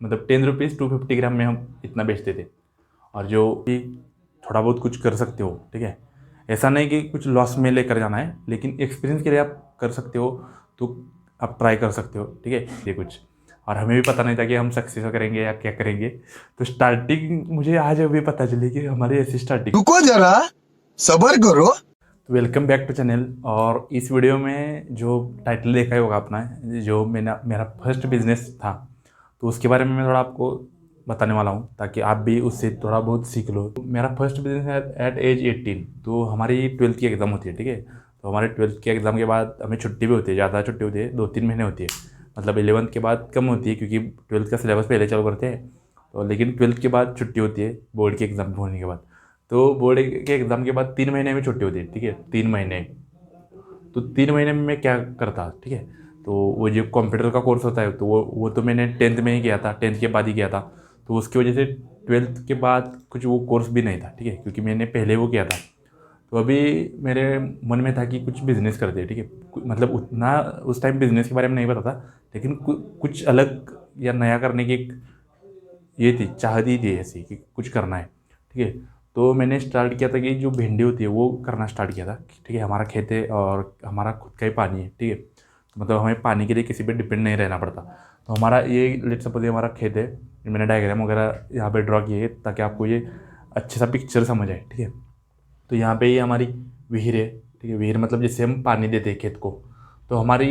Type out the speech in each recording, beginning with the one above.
मतलब 10 रुपीज़ 250 ग्राम में हम इतना बेचते थे। और जो भी थोड़ा बहुत कुछ कर सकते हो, ठीक है, ऐसा नहीं कि कुछ लॉस में लेकर जाना है, लेकिन एक्सपीरियंस के लिए आप कर सकते हो, तो आप ट्राई कर सकते हो, ठीक है, ये कुछ। और हमें भी पता नहीं था कि हम सक्सेस करेंगे या क्या करेंगे। तो स्टार्टिंग मुझे आज अभी पता चली कि हमारी ऐसी स्टार्टिंग। रुको जरा, सबर करो। तो वेलकम बैक टू चैनल। और इस वीडियो में जो टाइटल देखा ही होगा अपना, जो मेरा फर्स्ट बिजनेस था, तो उसके बारे में मैं थोड़ा आपको बताने वाला हूँ, ताकि आप भी उससे थोड़ा बहुत सीख लो। तो मेरा फर्स्ट बिजनेस है एट एज 18। तो हमारी 12th की एग्ज़ाम होती है, ठीक है। तो हमारे 12th के एग्ज़ाम के बाद हमें छुट्टी भी होती है, ज़्यादा छुट्टी होती है, 2-3 महीने होती है। मतलब 11th के बाद कम होती है, क्योंकि 12th का सिलेबस पहले चालू करते हैं। तो लेकिन 12th के बाद छुट्टी होती है बोर्ड के एग्ज़ाम होने के बाद। तो बोर्ड के एग्ज़ाम के बाद 3 महीने में छुट्टी होती है, ठीक है, 3 महीने। तो 3 महीने में मैं क्या करता, ठीक है। तो वो जो कंप्यूटर का कोर्स होता है, तो वो तो मैंने 10th में ही किया था, 10th के बाद ही किया था। तो उसकी वजह से 12th के बाद कुछ वो कोर्स भी नहीं था, ठीक है, क्योंकि मैंने पहले वो किया था। तो अभी मेरे मन में था कि कुछ बिजनेस करते हैं, ठीक है। मतलब उतना उस टाइम बिजनेस के बारे में नहीं पता था, लेकिन कुछ अलग या नया करने की एक ये थी, चाहत ही थी ऐसी कि कुछ करना है, ठीक है। तो मैंने स्टार्ट किया था कि जो भिंडी होती है वो करना स्टार्ट किया था, ठीक है। हमारा खेत है और हमारा खुद का ही पानी है, ठीक है। तो मतलब हमें पानी के लिए किसी पे डिपेंड नहीं रहना पड़ता। तो हमारा ये लेट सपोज हमारा खेत है। मैंने डायग्राम वगैरह यहाँ पे ड्रॉ किए है, ताकि आपको ये अच्छे सा पिक्चर समझ आए, ठीक है। तो यहाँ पे ये हमारी विहीर है, ठीक है। विहीर मतलब जिससे हम पानी देते हैं खेत को। तो हमारी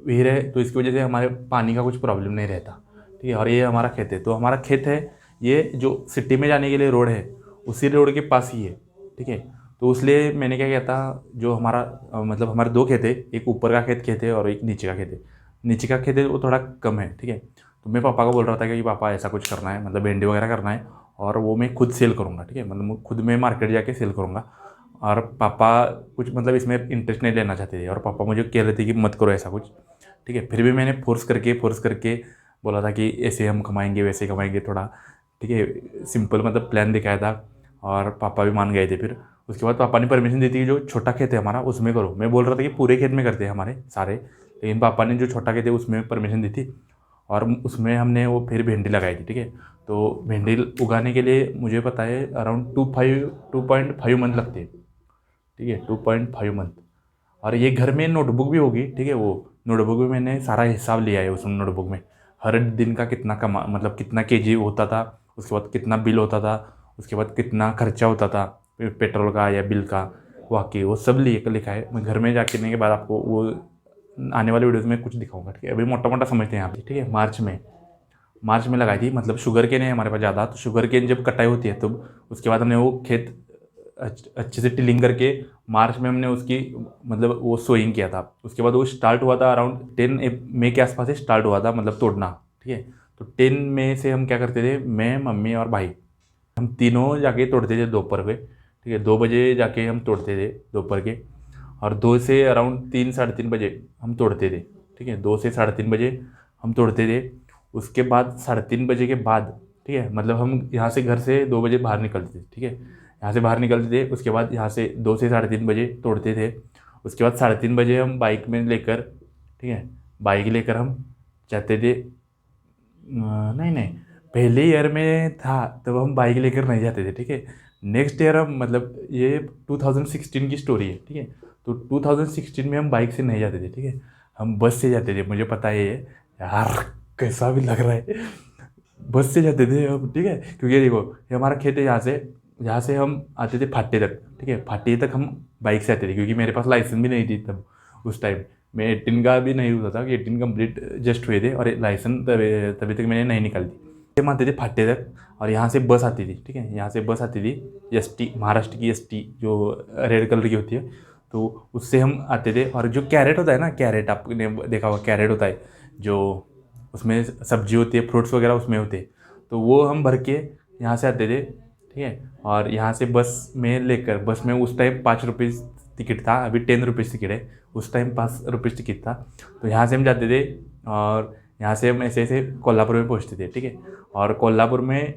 विहीर है, तो इसकी वजह से हमारे पानी का कुछ प्रॉब्लम नहीं रहता, ठीक है। और ये हमारा खेत है, तो हमारा खेत है, ये जो सिटी में जाने के लिए रोड है, उसी रोड के पास ही है, ठीक है। तो इसलिए मैंने क्या किया था, जो हमारा मतलब हमारे दो खेत है, एक ऊपर का खेत है और एक नीचे का खेत है। नीचे का खेत है वो थोड़ा कम है, ठीक है। तो मैं पापा को बोल रहा था कि पापा ऐसा कुछ करना है, मतलब भिंडी वगैरह करना है, और वो मैं खुद सेल करूँगा, ठीक है। मतलब खुद मैं मार्केट जाके सेल करूँगा। और पापा कुछ मतलब इसमें इंटरेस्ट नहीं लेना चाहते थे, और पापा मुझे कह रहे थे कि मत करो ऐसा कुछ, ठीक है। फिर भी मैंने फोर्स करके बोला था कि ऐसे हम कमाएंगे वैसे कमाएंगे थोड़ा, ठीक है, सिंपल मतलब प्लान दिखाया था। और पापा भी मान गए थे। फिर उसके बाद पापा ने परमिशन दी थी कि जो छोटा खेत है हमारा उसमें करो। मैं बोल रहा था कि पूरे खेत में करते हैं हमारे सारे, लेकिन पापा ने जो छोटा खेत है उसमें परमिशन दी थी। और उसमें हमने वो फिर भिंडी लगाई थी, ठीक है। तो भिंडी उगाने के लिए मुझे पता है अराउंड 2.5 मंथ लगते हैं, ठीक है, 2.5 मंथ। और ये घर में नोटबुक भी होगी, ठीक है। वो नोटबुक में मैंने सारा हिसाब लिया है, उस नोटबुक में हर दिन का कितना कमा मतलब कितना केजी होता था, उसके बाद कितना बिल होता था, उसके बाद कितना खर्चा होता था पेट्रोल का या बिल का, वाकई वो सब लिखा है। मैं घर में जाके के बाद आपको वो आने वाले वीडियोज़ में कुछ दिखाऊंगा, ठीक है। अभी मोटा मोटा समझते हैं यहाँ पे, ठीक है। मार्च में लगाई थी, मतलब शुगर केन है हमारे पास ज़्यादा। तो शुगर केन जब कटाई होती है, तो उसके बाद हमने वो खेत अच्छे से टिलिंग करके मार्च में हमने उसकी मतलब वो सोइंग किया था। उसके बाद वो स्टार्ट हुआ था अराउंड 10 मई के आसपास से स्टार्ट हुआ था, मतलब तोड़ना, ठीक है। तो 10 मई से हम क्या करते थे, मैं मम्मी और भाई, हम तीनों जाके तोड़ते थे दोपहर के, ठीक है। 2 बजे जाके हम तोड़ते थे दोपहर के। और 2 से अराउंड 3-3:30 बजे हम तोड़ते थे, ठीक है। 2 से 3:30 बजे हम तोड़ते थे। उसके बाद 3:30 बजे के बाद, ठीक है, मतलब हम यहाँ से घर से 2 बजे बाहर निकलते थे, ठीक है। यहाँ से बाहर निकलते थे, उसके बाद यहाँ से 2 से 3:30 बजे तोड़ते थे। उसके बाद 3:30 बजे हम बाइक में लेकर, ठीक है, बाइक लेकर हम जाते थे। नहीं नहीं, पहले ईयर में था तब हम बाइक लेकर नहीं जाते थे, ठीक है। नेक्स्ट ईयर हम मतलब ये 2016 की स्टोरी है, ठीक है। तो 2016 में हम बाइक से नहीं जाते थे, ठीक है, हम बस से जाते थे। मुझे पता है ये, यार कैसा भी लग रहा है, बस से जाते थे हम, ठीक है। क्योंकि देखो ये हमारा खेत है, यहाँ से हम आते थे फाटे तक, ठीक है। फाटे तक हम बाइक से आते थे, क्योंकि मेरे पास लाइसेंस भी नहीं थी तब उस टाइम। मैं 18 का भी नहीं हुआ था, कि 18 कंप्लीट जस्ट हुए थे, और लाइसेंस तभी तक मैंने नहीं निकाली थी। हम आते थे फाटे तक, और यहाँ से बस आती थी, ठीक है। यहाँ से बस आती थी एसटी, महाराष्ट्र की एसटी, जो रेड कलर की होती है। तो उससे हम आते थे। और जो कैरेट होता है ना, कैरेट आपने देखा होगा, कैरेट होता है जो उसमें सब्जी होती है, फ्रूट्स वगैरह उसमें होते हैं। तो वो हम भर के यहाँ से आते थे, ठीक है। और यहाँ से बस में उस टाइम 5 रुपीज़ टिकट था, अभी 10 रुपीज़ टिकट है, उस टाइम 5 रुपीज़ टिकट था। तो यहाँ से हम जाते थे, और यहाँ से हम ऐसे ऐसे कोल्हापुर में पहुँचते थे, ठीक है। और कोल्हापुर में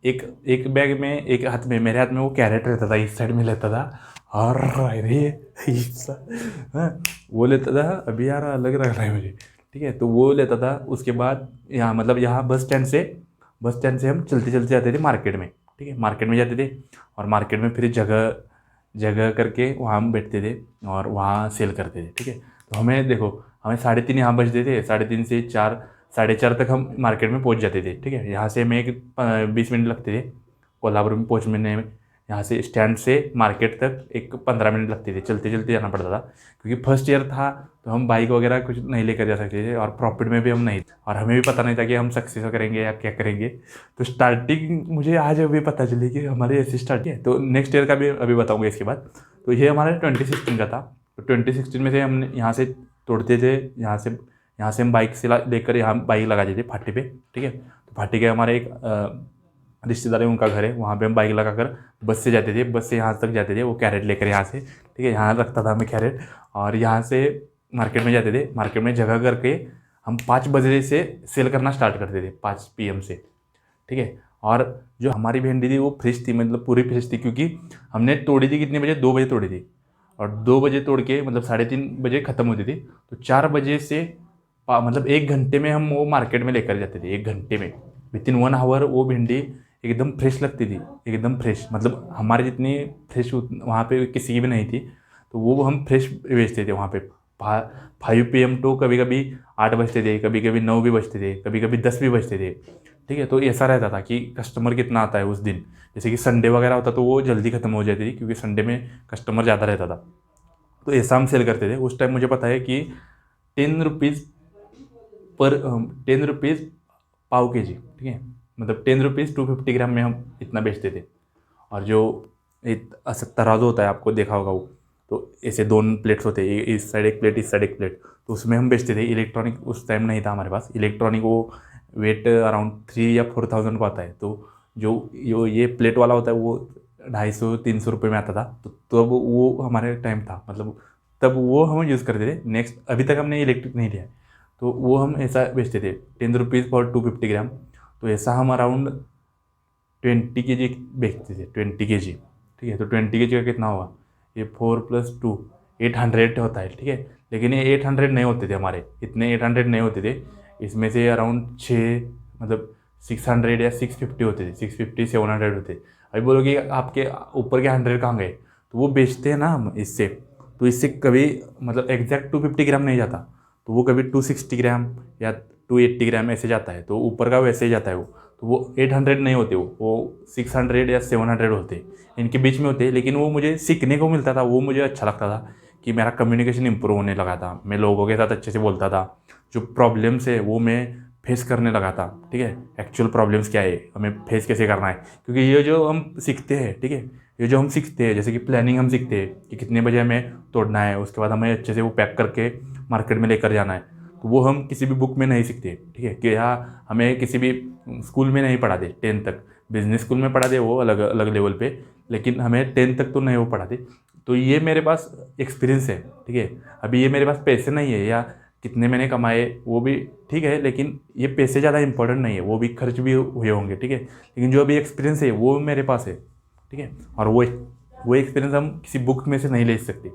एक एक बैग में, एक हाथ में, मेरे हाथ में वो कैरेट रहता था, इस साइड में लेता था। और अरे हाँ, वो लेता था। अभी यार अलग लग रहा है मुझे, ठीक है। तो वो लेता था। उसके बाद यहाँ मतलब यहाँ बस स्टैंड से बस स्टैंड से हम चलते चलते जाते थे मार्केट में, ठीक है, मार्केट में जाते थे और मार्केट में फिर जगह जगह करके वहाँ हम बैठते थे और वहाँ सेल करते थे, ठीक है। तो हमें देखो, हमें 3:30 यहाँ बजते थे, 3:30 से 4, 4:30 तक हम मार्केट में पहुँच जाते थे, ठीक है। यहाँ से हमें 20 मिनट लगते थे कोल्हापुर में पहुँचने में। यहाँ से स्टैंड से मार्केट तक एक 15 मिनट लगते थे, चलते चलते जाना पड़ता था क्योंकि फर्स्ट ईयर था, तो हम बाइक वगैरह कुछ नहीं लेकर जा सकते थे और प्रॉफिट में भी हम नहीं, और हमें भी पता नहीं था कि हम सक्सेस करेंगे या क्या करेंगे। तो स्टार्टिंग मुझे आज अभी पता चली कि हमारी ऐसी स्टार्ट है। तो नेक्स्ट ईयर का भी अभी बताऊँगा इसके बाद। तो ये हमारा 2016 का था। तो 2016 में से हमने यहाँ से तोड़ते थे, यहाँ से हम बाइक से लेकर यहाँ बाइक लगाते थे फाटी पे, ठीक है। तो फाटी के हमारे एक रिश्तेदार है, उनका घर है, वहाँ पे हम बाइक लगा कर बस से जाते थे, बस से यहाँ तक जाते थे, वो कैरेट लेकर यहाँ से, ठीक है, यहाँ रखता था हमें कैरेट, और यहाँ से मार्केट में जाते थे। मार्केट में जगह करके हम 5 बजे से सेल करना स्टार्ट करते थे, 5 PM से, ठीक है। और जो हमारी भिंडी थी वो फ्रेश थी, मतलब पूरी फ्रेश थी, क्योंकि हमने तोड़ी थी कितने बजे, 2 बजे तोड़ी थी, और 2 बजे तोड़ के मतलब 3:30 बजे ख़त्म होती थी। तो 4 बजे से मतलब 1 घंटे में हम वो मार्केट में लेकर जाते थे, 1 घंटे में, विथिन 1 आवर वो भिंडी एकदम फ्रेश लगती थी, एकदम फ्रेश, मतलब हमारे जितनी फ्रेश वहाँ पे किसी की भी नहीं थी। तो वो हम फ्रेश बेचते थे वहाँ पे 5 PM टू कभी कभी 8 बजते थे, कभी कभी 9 भी बजते थे, कभी कभी 10 भी बजते थे, ठीक है। तो ऐसा रहता था कि कस्टमर कितना आता है उस दिन, जैसे कि संडे वगैरह होता तो वो जल्दी ख़त्म हो जाती थी क्योंकि संडे में कस्टमर ज़्यादा रहता था। तो ऐसा हम सेल करते थे। उस टाइम मुझे पता है कि 10 रुपीज़ पर 10 रुपीज़ पाव के जी, ठीक है, मतलब 10 रुपीज़ 250 ग्राम में हम इतना बेचते थे। और जो एक तराजू होता है, आपको देखा होगा वो, तो ऐसे 2 प्लेट्स होते हैं, इस साइड एक प्लेट, इस साइड एक प्लेट, तो उसमें हम बेचते थे। इलेक्ट्रॉनिक उस टाइम नहीं था हमारे पास, इलेक्ट्रॉनिक वो वेट अराउंड 3 या 4,000 का आता है। तो जो ये प्लेट वाला होता है वो 250-300 रुपये में आता था। तो तब वो हमारे टाइम था, मतलब तब वो हम यूज़ करते थे। नेक्स्ट अभी तक हमने इलेक्ट्रिक नहीं लिया है, तो वो हम ऐसा बेचते थे, 10 रुपीज़ फॉर 250 ग्राम। तो ऐसा हम अराउंड 20 kg बेचते थे, 20 kg, ठीक है। तो 20 kg का कितना होगा, ये 4 + 2 800 होता है, ठीक है। लेकिन ये 800 नहीं होते थे हमारे, इतने 800 नहीं होते थे। इसमें से अराउंड 6 मतलब 600 या 650 होते थे, 650-700 होते। अभी बोलोगे आपके ऊपर के 100 कहाँ गए, तो वो बेचते हैं ना हम इससे। तो इससे कभी मतलब एग्जैक्ट 250 ग्राम नहीं जाता, तो वो कभी 260 ग्राम या 280 ग्राम ऐसे जाता है, तो ऊपर का वैसे ही जाता है वो। तो वो 800 नहीं होते, वो 600 या 700 होते, इनके बीच में होते। लेकिन वो मुझे सीखने को मिलता था, वो मुझे अच्छा लगता था कि मेरा कम्युनिकेशन इंप्रूव होने लगा था, मैं लोगों के साथ अच्छे से बोलता था, जो प्रॉब्लम्स है वो मैं फेस करने लगा था, ठीक है। एक्चुअल प्रॉब्लम्स क्या है, हमें फेस कैसे करना है, क्योंकि ये जो हम सीखते हैं, ठीक है, ये जो हम सीखते हैं, जैसे कि प्लानिंग हम सीखते हैं कि कितने बजे हमें तोड़ना है, उसके बाद हमें अच्छे से वो पैक करके मार्केट में लेकर जाना है, तो वो हम किसी भी बुक में नहीं सीखते, ठीक है। कि यहाँ हमें किसी भी स्कूल में नहीं पढ़ाते, 10 तक बिजनेस स्कूल में पढ़ाते वो अलग अलग लेवल पे, लेकिन हमें 10 तक तो नहीं वो पढ़ाते। तो ये मेरे पास एक्सपीरियंस है, ठीक है। अभी ये मेरे पास पैसे नहीं है या कितने मैंने कमाए वो भी ठीक है, लेकिन ये पैसे ज़्यादा इंपॉर्टेंट नहीं है, वो भी खर्च भी हुए होंगे, ठीक है। लेकिन जो अभी एक्सपीरियंस है वो मेरे पास है, ठीक है। और वो एक्सपीरियंस हम किसी बुक में से नहीं ले सकते।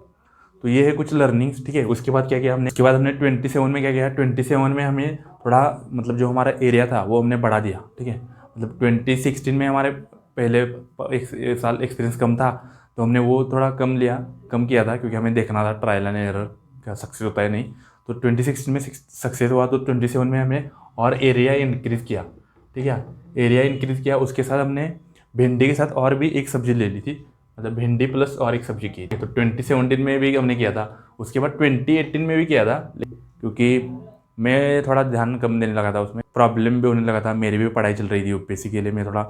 तो ये है कुछ लर्निंग्स, ठीक है। उसके बाद क्या किया हमने, उसके बाद हमने 27 में क्या किया, 27 में हमें थोड़ा मतलब जो हमारा एरिया था वो हमने बढ़ा दिया, ठीक है। मतलब 2016 में हमारे पहले एक साल एक्सपीरियंस कम था, तो हमने वो थोड़ा कम किया था, क्योंकि हमें देखना था ट्रायल एंड एरर क्या सक्सेस होता है नहीं। तो 2016 में सक्सेस हुआ, तो 27 में हमने और एरिया इंक्रीज़ किया, ठीक है। एरिया इंक्रीज़ किया, उसके साथ हमने भिंडी के साथ और भी एक सब्ज़ी ले ली थी, मतलब भिंडी प्लस और एक सब्जी की। तो 2017 में भी हमने किया था, उसके बाद 2018 में भी किया था, क्योंकि मैं थोड़ा ध्यान कम देने लगा था, उसमें प्रॉब्लम भी होने लगा था, मेरी भी पढ़ाई चल रही थी यूपीएससी के लिए, मैं थोड़ा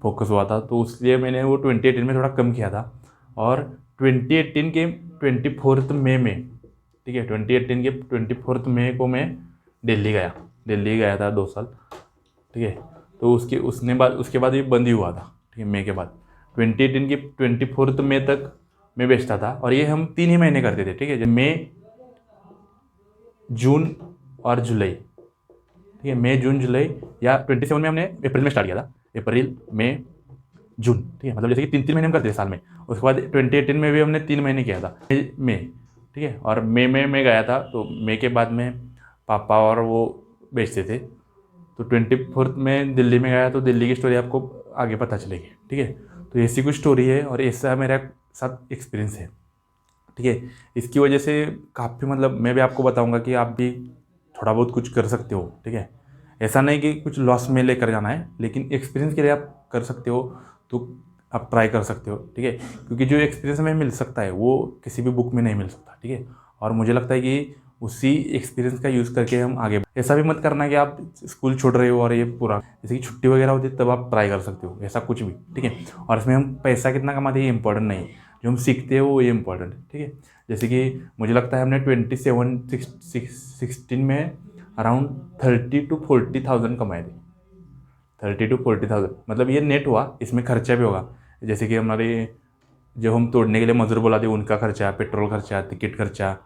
फोकस हुआ था, तो उसलिए मैंने वो 2018 में थोड़ा कम किया था। और 2018 के 24 मई में, ठीक है, 2018 के 24 मई को मैं दिल्ली गया था 2 साल, ठीक है। तो उसके बाद ये बंद ही हुआ था, ठीक है, मई के बाद। 2018 की 24 मई तक मैं बेचता था, और ये हम 3 ही महीने करते थे, ठीक है, मई, जून और जुलाई, ठीक है। मई, जून, जुलाई, या 27 में हमने अप्रैल में स्टार्ट किया था, अप्रैल, मई, जून, ठीक है, मतलब जैसे कि 3 महीने हम करते थे साल में। उसके बाद 2018 में भी हमने 3 महीने किया था, मई, ठीक है। और मई में मैं गया था, तो मई के बाद में पापा और वो बेचते थे, तो 24 में दिल्ली में गया, तो दिल्ली की स्टोरी आपको आगे पता चलेगी, ठीक है। तो ऐसी कुछ स्टोरी है और ऐसा मेरा साथ एक्सपीरियंस है, ठीक है। इसकी वजह से काफ़ी मतलब मैं भी आपको बताऊंगा कि आप भी थोड़ा बहुत कुछ कर सकते हो, ठीक है। ऐसा नहीं कि कुछ लॉस में लेकर जाना है, लेकिन एक्सपीरियंस के लिए आप कर सकते हो, तो आप ट्राई कर सकते हो, ठीक है। क्योंकि जो एक्सपीरियंस हमें मिल सकता है वो किसी भी बुक में नहीं मिल सकता, ठीक है। और मुझे लगता है कि उसी एक्सपीरियंस का यूज़ करके हम आगे, ऐसा भी मत करना कि आप स्कूल छोड़ रहे हो और ये पूरा, जैसे कि छुट्टी वगैरह होती है तब आप ट्राई कर सकते हो, ऐसा कुछ भी, ठीक है। और इसमें हम पैसा कितना कमाते हैं ये इंपॉर्टेंट नहीं, जो हम सीखते हैं वो ये इंपॉर्टेंट है, ठीक है। जैसे कि मुझे लगता है हमने 2016 में अराउंड 30,000 to 40,000 कमाए थे। 30,000 to 40,000 मतलब ये नेट हुआ, इसमें खर्चा भी होगा। जैसे कि हमारे जो हम तोड़ने के लिए मजदूर बुलाते हैं उनका खर्चा, पेट्रोल खर्चा, टिकट खर्चा,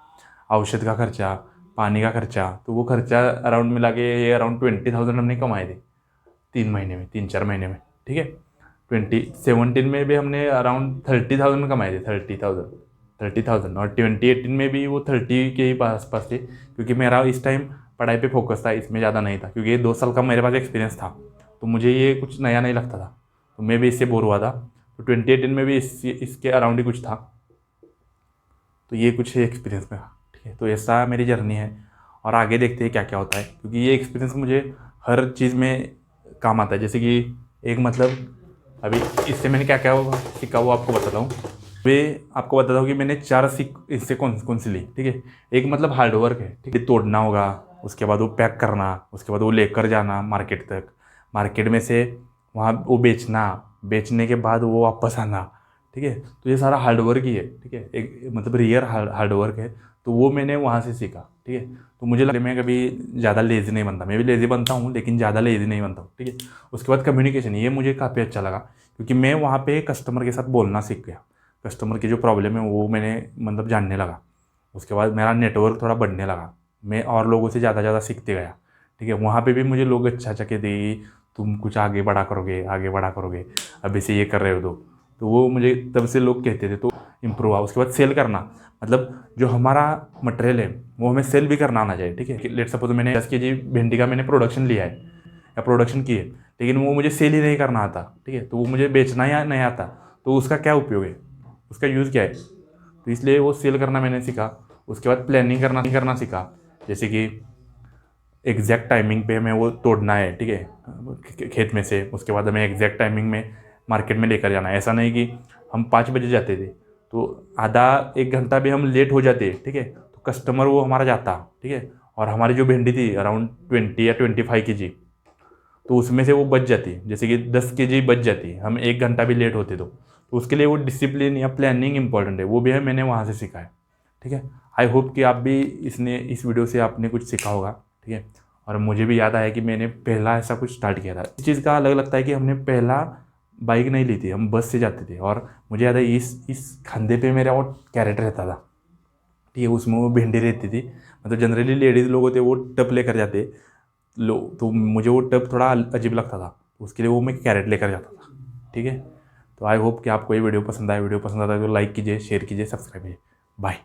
औषध का खर्चा, पानी का खर्चा, तो वो खर्चा अराउंड मिला के ये अराउंड 20,000 हमने कमाए थे 3 महीने में, 3-4 महीने में, ठीक है। 2017 में भी हमने अराउंड 30,000 कमाए थे, 30,000। और 2018 में भी वो 30 के ही पास पास थे, क्योंकि मेरा इस टाइम पढ़ाई पे फोकस था, इसमें ज़्यादा नहीं था, क्योंकि ये 2 साल का मेरे पास एक्सपीरियंस था, तो मुझे ये कुछ नया नहीं लगता था, तो मैं भी इससे बोर हुआ था। तो 2018 में भी इसके अराउंड ही कुछ था। तो ये कुछ है एक्सपीरियंस मेरा, ठीक है। तो ऐसा मेरी जर्नी है और आगे देखते हैं क्या क्या होता है, क्योंकि ये एक्सपीरियंस मुझे हर चीज़ में काम आता है। जैसे कि एक मतलब अभी इससे मैंने क्या क्या सीखा वो आपको बताता हूँ। वे आपको बताता हूँ कि मैंने 4 सीख इससे कौन सी ली, ठीक है। एक मतलब हार्डवर्क है, ठीक है, तोड़ना होगा, उसके बाद वो पैक करना, उसके बाद वो लेकर जाना मार्केट तक, मार्केट में से वहाँ वो बेचना, बेचने के बाद वो वापस आना, ठीक है। तो ये सारा हार्डवर्क ही है, ठीक है, एक मतलब रियल हार्डवर्क है। तो वो मैंने वहाँ से सीखा, ठीक है। तो मुझे लगे मैं कभी ज़्यादा लेज़ी नहीं बनता, मैं भी लेज़ी बनता हूँ लेकिन ज़्यादा लेज़ी नहीं बनता हूँ, ठीक है। उसके बाद कम्युनिकेशन, ये मुझे काफ़ी अच्छा लगा, क्योंकि मैं वहाँ पे कस्टमर के साथ बोलना सीख गया, कस्टमर की जो प्रॉब्लम है वो मैंने मतलब जानने लगा। उसके बाद मेरा नेटवर्क थोड़ा बढ़ने लगा, मैं और लोगों से ज़्यादा सीखते गया, ठीक है। वहाँ पे भी मुझे लोग अच्छा कहते कि तुम कुछ आगे बढ़ा करोगे, अभी से ये कर रहे हो। तो वो मुझे तब से लोग कहते थे, तो इम्प्रूव हुआ। उसके बाद सेल करना, मतलब जो हमारा मटेरियल है वो हमें सेल भी करना आना चाहिए, ठीक है। लेट सपोज मैंने 10 kg भिंडी का मैंने प्रोडक्शन लिया है या प्रोडक्शन की है, लेकिन वो मुझे सेल ही नहीं करना आता, ठीक है, तो वो मुझे बेचना या नहीं आता, तो उसका क्या उपयोग है, उसका यूज़ क्या है। तो इसलिए वो सेल करना मैंने सीखा। उसके बाद प्लानिंग करना सीखा, जैसे कि एग्जैक्ट टाइमिंग पे हमें वो तोड़ना है, ठीक है, खेत में से, उसके बाद हमें एग्जैक्ट टाइमिंग में मार्केट में लेकर जाना है। ऐसा नहीं कि हम 5 बजे जाते थे तो आधा 1 घंटा भी हम लेट हो जाते, ठीक है, तो कस्टमर वो हमारा जाता, ठीक है, और हमारी जो भिंडी थी अराउंड 20 या 25 kg, तो उसमें से वो बच जाती, जैसे कि 10 kg बच जाती, हम 1 घंटा भी लेट होते तो उसके लिए वो डिसिप्लिन या प्लानिंग इंपॉर्टेंट है, वो भी है मैंने वहाँ से सीखा है, ठीक है। आई होप कि आप भी इस वीडियो से आपने कुछ सीखा होगा, ठीक है। और मुझे भी याद आया कि मैंने पहला ऐसा कुछ स्टार्ट किया था। इस चीज़ का अलग लगता है कि हमने पहला बाइक नहीं ली थी, हम बस से जाते थे, और मुझे याद है इस कंधे पे मेरा वो कैरेट रहता था, ठीक है, उसमें वो भिंडी रहती थी। मतलब जनरली लेडीज़ लोग होते वो टप लेकर जाते लोग, तो मुझे वो टप थोड़ा अजीब लगता था, तो उसके लिए वो मैं कैरेट लेकर जाता था, ठीक है। तो आई होप कि आपको ये वीडियो पसंद आए। वीडियो पसंद आता है तो लाइक कीजिए, शेयर कीजिए, सब्सक्राइब कीजिए। बाय।